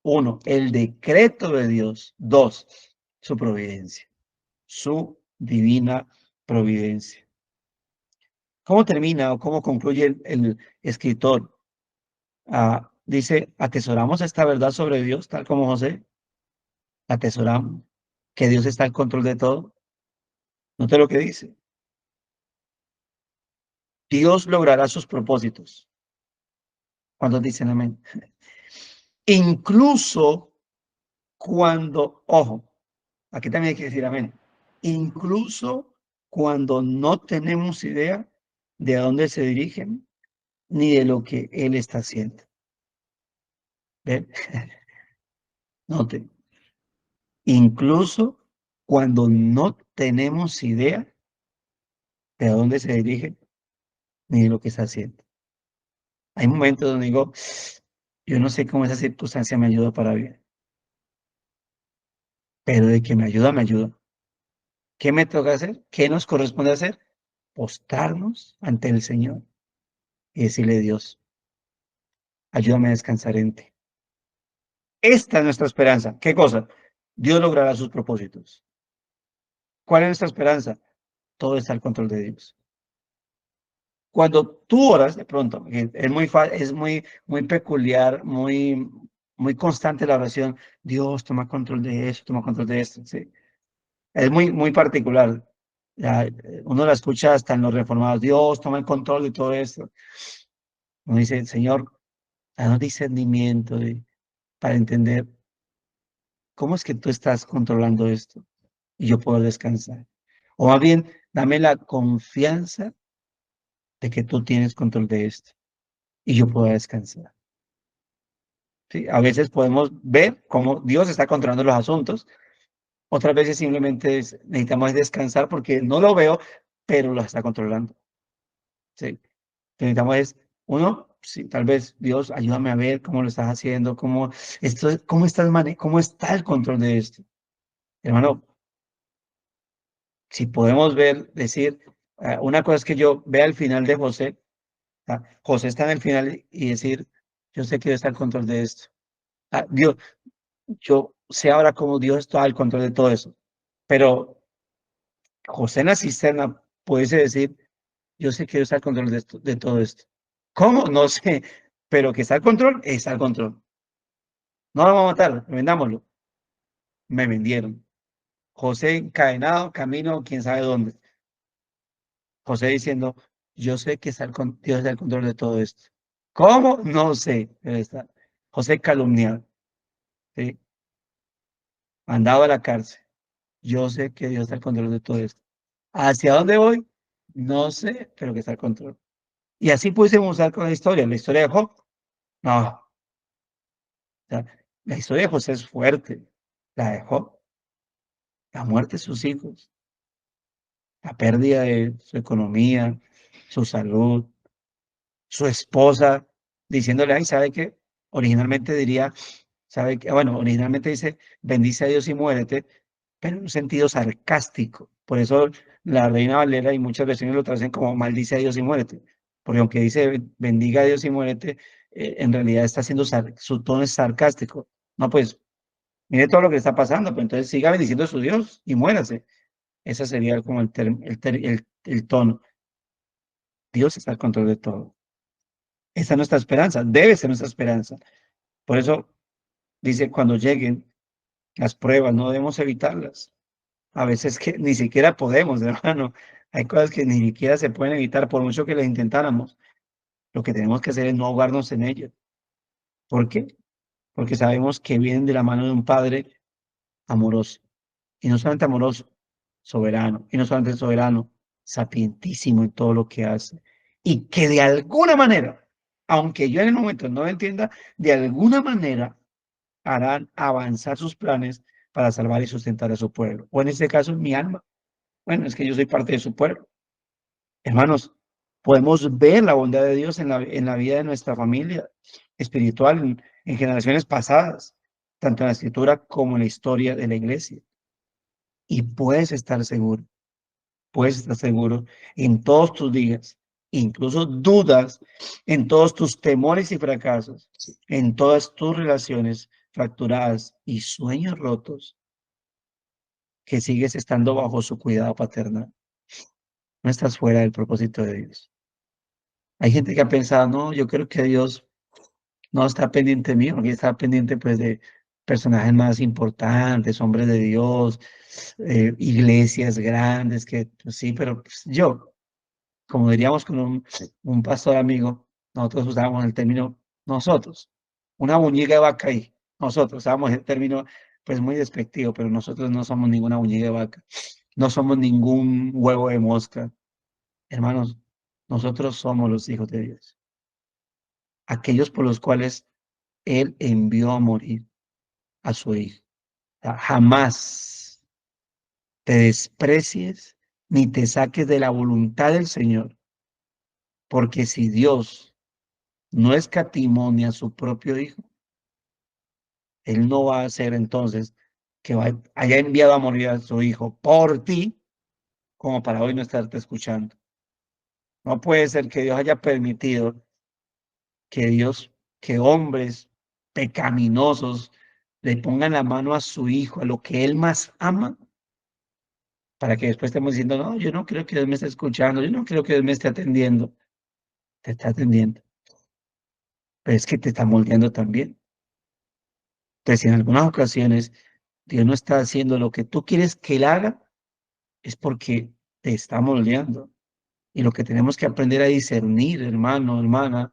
uno, el decreto de Dios, dos, su providencia, su divina providencia. ¿Cómo termina o cómo concluye el escritor? Dice, atesoramos esta verdad sobre Dios, tal como José, atesoramos que Dios está al control de todo. Note lo que dice. Dios logrará sus propósitos. ¿Cuántos dicen amén? Incluso cuando, ojo, aquí también hay que decir amén. Incluso cuando no tenemos idea de a dónde se dirigen ni de lo que Él está haciendo. ¿Ven? Note, incluso cuando no tenemos idea de a dónde se dirige ni de lo que está haciendo. Hay momentos donde digo, yo no sé cómo esa circunstancia me ayuda para bien, pero de que me ayuda, me ayuda. ¿Qué me toca hacer? ¿Qué nos corresponde hacer? Postrarnos ante el Señor y decirle, Dios, ayúdame a descansar en ti. Esta es nuestra esperanza. ¿Qué cosa? Dios logrará sus propósitos. ¿Cuál es nuestra esperanza? Todo está al control de Dios. Cuando tú oras, de pronto, es muy peculiar, muy, muy constante la oración, Dios, toma control de eso, toma control de esto, ¿sí? Es muy, muy particular. Ya, uno la escucha hasta en los reformados, Dios, toma el control de todo esto. Uno dice, Señor, danos discernimiento para entender cómo es que tú estás controlando esto y yo puedo descansar. O más bien, dame la confianza de que tú tienes control de esto y yo puedo descansar. ¿Sí? A veces podemos ver cómo Dios está controlando los asuntos, otras veces simplemente necesitamos descansar porque no lo veo, pero lo está controlando. ¿Sí? Necesitamos es, uno, sí, tal vez, Dios, ayúdame a ver cómo lo estás haciendo, cómo está el control de esto. Hermano, si podemos ver, decir, una cosa es que yo vea el final de José, José está en el final y decir, yo sé que Dios está al control de esto. Dios, yo sé ahora cómo Dios está al control de todo eso, pero José en la cisterna pudiese decir, yo sé que Dios está al control de esto, de todo esto. ¿Cómo? No sé, pero que está al control, está al control. No lo vamos a matar, vendámoslo. Me vendieron. José encadenado, camino, quién sabe dónde. José diciendo, yo sé que Dios está al control de todo esto. ¿Cómo? No sé, pero está. José calumniado, ¿sí? Mandado a la cárcel. Yo sé que Dios está al control de todo esto. ¿Hacia dónde voy? No sé, pero que está al control. Y así pudiésemos usar con la historia de Job. No, o sea, la historia de José es fuerte. La de Job, la muerte de sus hijos, la pérdida de su economía, su salud, su esposa, diciéndole, ay, ¿sabe qué? Originalmente diría, ¿sabe qué? Bueno, originalmente dice, bendice a Dios y muérete, pero en un sentido sarcástico. Por eso la Reina Valera y muchas versiones lo traducen como maldice a Dios y muérete. Porque aunque dice bendiga a Dios y muérete, en realidad está haciendo, su tono es sarcástico. No, pues, mire todo lo que está pasando, pues entonces siga bendiciendo a su Dios y muérase. Ese sería como el tono. Dios está al control de todo. Esa es nuestra esperanza, debe ser nuestra esperanza. Por eso dice, cuando lleguen las pruebas, no debemos evitarlas. A veces que ni siquiera podemos, hermano. Hay cosas que ni siquiera se pueden evitar por mucho que las intentáramos. Lo que tenemos que hacer es no ahogarnos en ellas. ¿Por qué? Porque sabemos que vienen de la mano de un Padre amoroso. Y no solamente amoroso, soberano. Y no solamente soberano, sapientísimo en todo lo que hace. Y que de alguna manera, aunque yo en el momento no lo entienda, de alguna manera harán avanzar sus planes para salvar y sustentar a su pueblo. O en este caso, mi alma. Bueno, es que yo soy parte de su pueblo. Hermanos, podemos ver la bondad de Dios en la vida de nuestra familia espiritual, en generaciones pasadas, tanto en la escritura como en la historia de la iglesia. Y puedes estar seguro en todos tus días, incluso dudas, en todos tus temores y fracasos, en todas tus relaciones fracturadas y sueños rotos, que sigues estando bajo su cuidado paternal. No estás fuera del propósito de Dios. Hay gente que ha pensado, no, yo creo que Dios no está pendiente mío, porque está pendiente pues de personajes más importantes, hombres de Dios, iglesias grandes, que pues, sí, pero pues, yo, como diríamos con un pastor amigo, nosotros usábamos el término nosotros, una muñeca de vaca ahí, nosotros usábamos el término pues muy despectivo, pero nosotros no somos ninguna muñeca de vaca, no somos ningún huevo de mosca, hermanos, nosotros somos los hijos de Dios, aquellos por los cuales Él envió a morir a su hijo. O sea, jamás te desprecies ni te saques de la voluntad del Señor, porque si Dios no escatimó ni a su propio hijo, Él no va a hacer entonces que haya enviado a morir a su hijo por ti, como para hoy no estarte escuchando. No puede ser que Dios haya permitido que que hombres pecaminosos le pongan la mano a su hijo, a lo que él más ama, para que después estemos diciendo, no, yo no creo que Dios me esté escuchando, yo no creo que Dios me esté atendiendo. Te está atendiendo, pero es que te está moldeando también. Entonces, si en algunas ocasiones Dios no está haciendo lo que tú quieres que Él haga, es porque te está moldeando. Y lo que tenemos que aprender a discernir, hermano, hermana,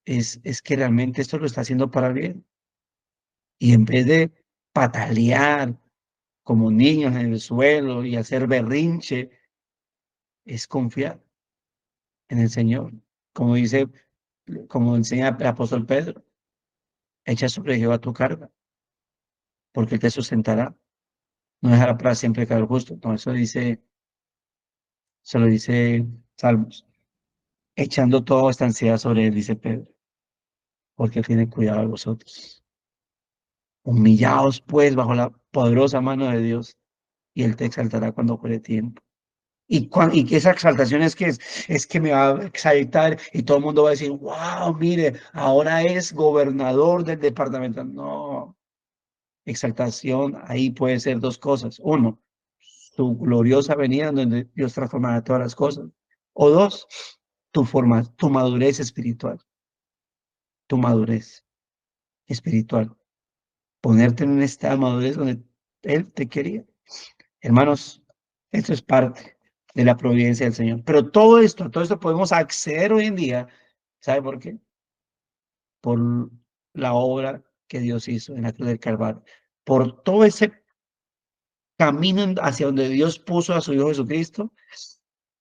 es que realmente esto lo está haciendo para bien. Y en vez de patalear como niños en el suelo y hacer berrinche, es confiar en el Señor. Como dice, como enseña el apóstol Pedro, echa sobre Jehová tu carga, porque Él te sustentará. No dejará para siempre caer justo. No, eso dice, se lo dice Salmos. Echando toda esta ansiedad sobre Él, dice Pedro, porque Él tiene cuidado de vosotros. Humillaos, pues, bajo la poderosa mano de Dios, y Él te exaltará cuando fuere tiempo. Y que esa exaltación es que me va a exaltar y todo el mundo va a decir, wow, mire, ahora es gobernador del departamento. No, exaltación ahí puede ser dos cosas. Uno, su gloriosa venida donde Dios transformará todas las cosas. O dos, tu madurez espiritual, tu madurez espiritual. Ponerte en un estado de madurez donde Él te quería. Hermanos, esto es parte de la providencia del Señor. Pero a todo esto podemos acceder hoy en día. ¿Sabe por qué? Por la obra que Dios hizo en la cruz del Calvario. Por todo ese camino hacia donde Dios puso a su Hijo Jesucristo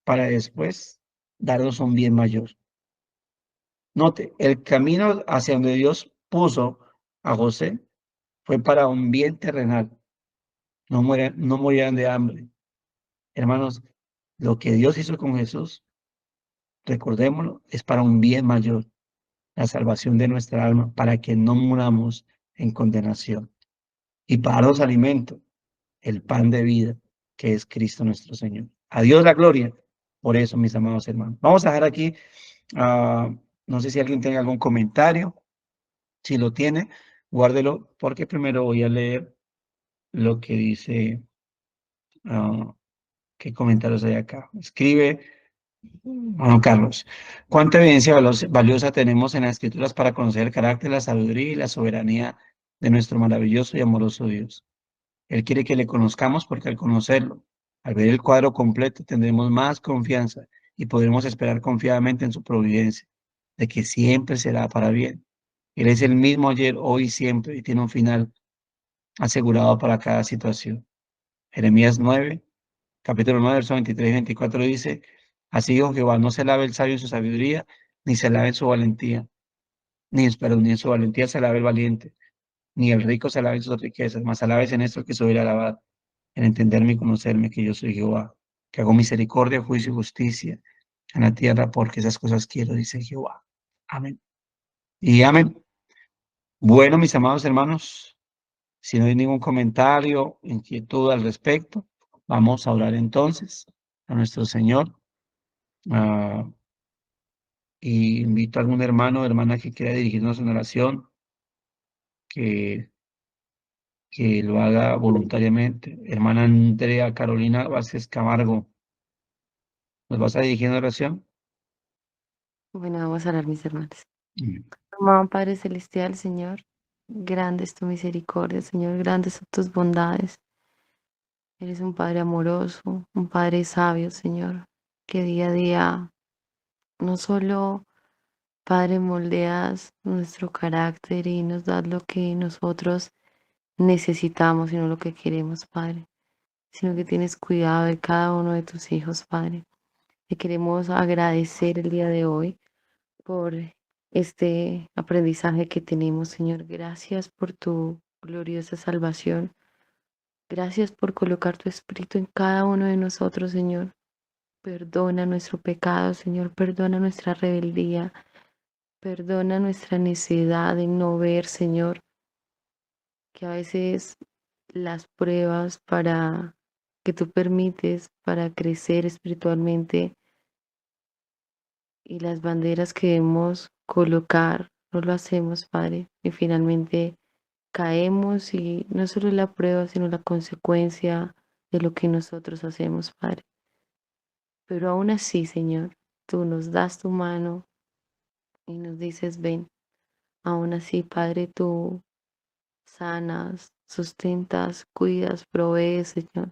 para después darnos un bien mayor. Note, el camino hacia donde Dios puso a José fue para un bien terrenal. No morirán de hambre. Hermanos, lo que Dios hizo con Jesús, recordémoslo, es para un bien mayor, la salvación de nuestra alma, para que no muramos en condenación. Y para darnos alimento, el pan de vida, que es Cristo nuestro Señor. A Dios la gloria. Por eso, mis amados hermanos. Vamos a dejar aquí, no sé si alguien tenga algún comentario. Si lo tiene, guárdelo, porque primero voy a leer lo que dice, ah, qué comentarios hay acá. Escribe Juan Carlos, ¿cuánta evidencia valiosa tenemos en las Escrituras para conocer el carácter, la sabiduría y la soberanía de nuestro maravilloso y amoroso Dios? Él quiere que le conozcamos porque al conocerlo, al ver el cuadro completo, tendremos más confianza y podremos esperar confiadamente en su providencia, de que siempre será para bien. Él es el mismo ayer, hoy y siempre y tiene un final asegurado para cada situación. Jeremías 9, capítulo 9, versos 23 y 24 dice, así dijo Jehová, no se lave el sabio en su sabiduría, ni se lave en su valentía, ni en su valentía se lave el valiente, ni el rico se lave en sus riquezas, mas alabes en esto que soy alabado, en entenderme y conocerme que yo soy Jehová, que hago misericordia, juicio y justicia en la tierra, porque esas cosas quiero, dice Jehová. Amén. Y amén. Bueno, mis amados hermanos, si no hay ningún comentario, inquietud al respecto, vamos a orar entonces a nuestro Señor. Ah, y invito a algún hermano o hermana que quiera dirigirnos en oración, que, que lo haga voluntariamente. Hermana Andrea Carolina Vázquez Camargo, ¿nos vas a dirigir en oración? Bueno, vamos a hablar, mis hermanos. Mm. Amado Padre Celestial, Señor, grande es tu misericordia, Señor, grandes son tus bondades. Eres un Padre amoroso, un Padre sabio, Señor, que día a día no solo, Padre, moldeas nuestro carácter y nos das lo que nosotros necesitamos, sino lo que queremos, Padre, sino que tienes cuidado de cada uno de tus hijos, Padre. Te queremos agradecer el día de hoy por este aprendizaje que tenemos, Señor. Gracias por tu gloriosa salvación. Gracias por colocar tu espíritu en cada uno de nosotros, Señor. Perdona nuestro pecado, Señor. Perdona nuestra rebeldía. Perdona nuestra necedad de no ver, Señor, que a veces las pruebas para que tú permites para crecer espiritualmente y las banderas que debemos colocar, no lo hacemos, Padre, y finalmente caemos y no solo la prueba, sino la consecuencia de lo que nosotros hacemos, Padre. Pero aún así, Señor, tú nos das tu mano y nos dices, ven. Aún así, Padre, tú sanas, sustentas, cuidas, provees, Señor.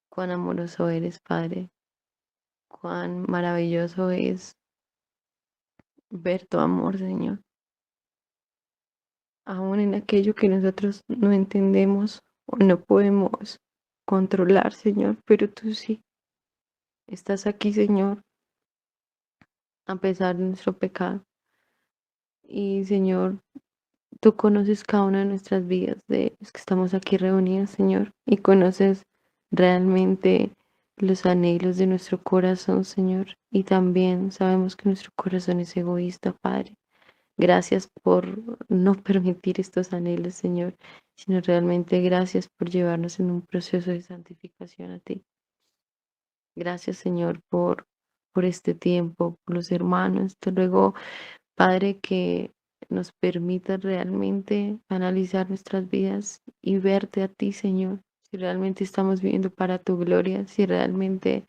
Cuán amoroso eres, Padre. Cuán maravilloso es ver tu amor, Señor. Aún en aquello que nosotros no entendemos o no podemos controlar, Señor, pero tú sí. Estás aquí, Señor, a pesar de nuestro pecado. Y, Señor, tú conoces cada una de nuestras vidas, de los que estamos aquí reunidos, Señor, y conoces realmente los anhelos de nuestro corazón, Señor. Y también sabemos que nuestro corazón es egoísta, Padre. Gracias por no permitir estos anhelos, Señor, sino realmente gracias por llevarnos en un proceso de santificación a ti. Gracias, Señor, por este tiempo, por los hermanos. Te ruego, Padre, que nos permita realmente analizar nuestras vidas y verte a ti, Señor. Si realmente estamos viviendo para tu gloria, si realmente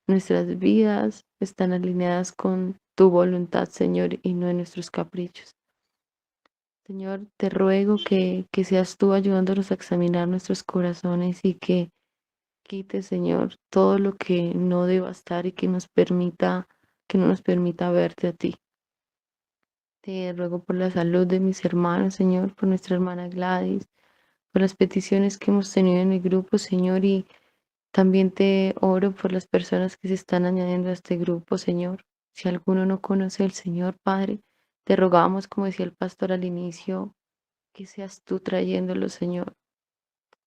nuestras vidas están alineadas con tu voluntad, Señor, y no en nuestros caprichos. Señor, te ruego que seas tú ayudándonos a examinar nuestros corazones y que quites, Señor, todo lo que no deba estar y que no nos permita verte a ti. Te ruego por la salud de mis hermanos, Señor, por nuestra hermana Gladys, por las peticiones que hemos tenido en el grupo, Señor, y también te oro por las personas que se están añadiendo a este grupo, Señor. Si alguno no conoce al Señor, Padre, te rogamos, como decía el pastor al inicio, que seas tú trayéndolo, Señor,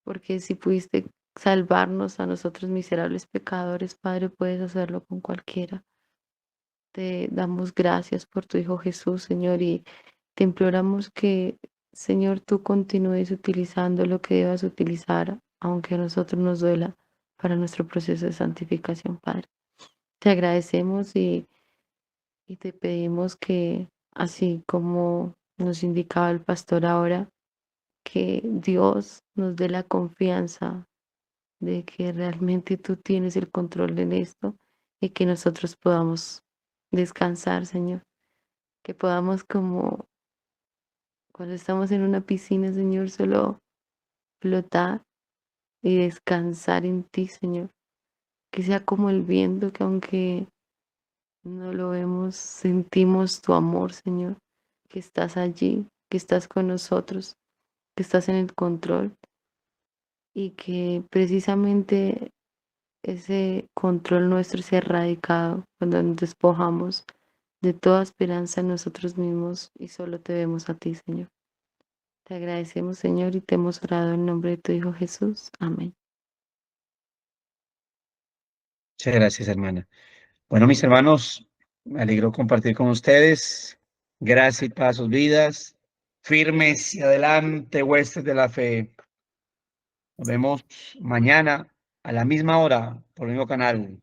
porque si pudiste salvarnos a nosotros miserables pecadores, Padre, puedes hacerlo con cualquiera. Te damos gracias por tu Hijo Jesús, Señor, y te imploramos que, Señor, tú continúes utilizando lo que debas utilizar, aunque a nosotros nos duela, para nuestro proceso de santificación, Padre. Te agradecemos y te pedimos que, así como nos indicaba el pastor ahora, que Dios nos dé la confianza de que realmente tú tienes el control en esto y que nosotros podamos descansar, Señor, que podamos como cuando estamos en una piscina, Señor, solo flotar y descansar en ti, Señor, que sea como el viento que aunque no lo vemos, sentimos tu amor, Señor, que estás allí, que estás con nosotros, que estás en el control y que precisamente ese control nuestro sea erradicado cuando nos despojamos de toda esperanza en nosotros mismos y solo te vemos a ti, Señor. Te agradecemos, Señor, y te hemos orado en nombre de tu Hijo Jesús. Amén. Muchas gracias, hermana. Bueno, mis hermanos, me alegro compartir con ustedes. Gracias y paz a sus vidas. Firmes y adelante, huestes de la fe. Nos vemos mañana a la misma hora por el mismo canal.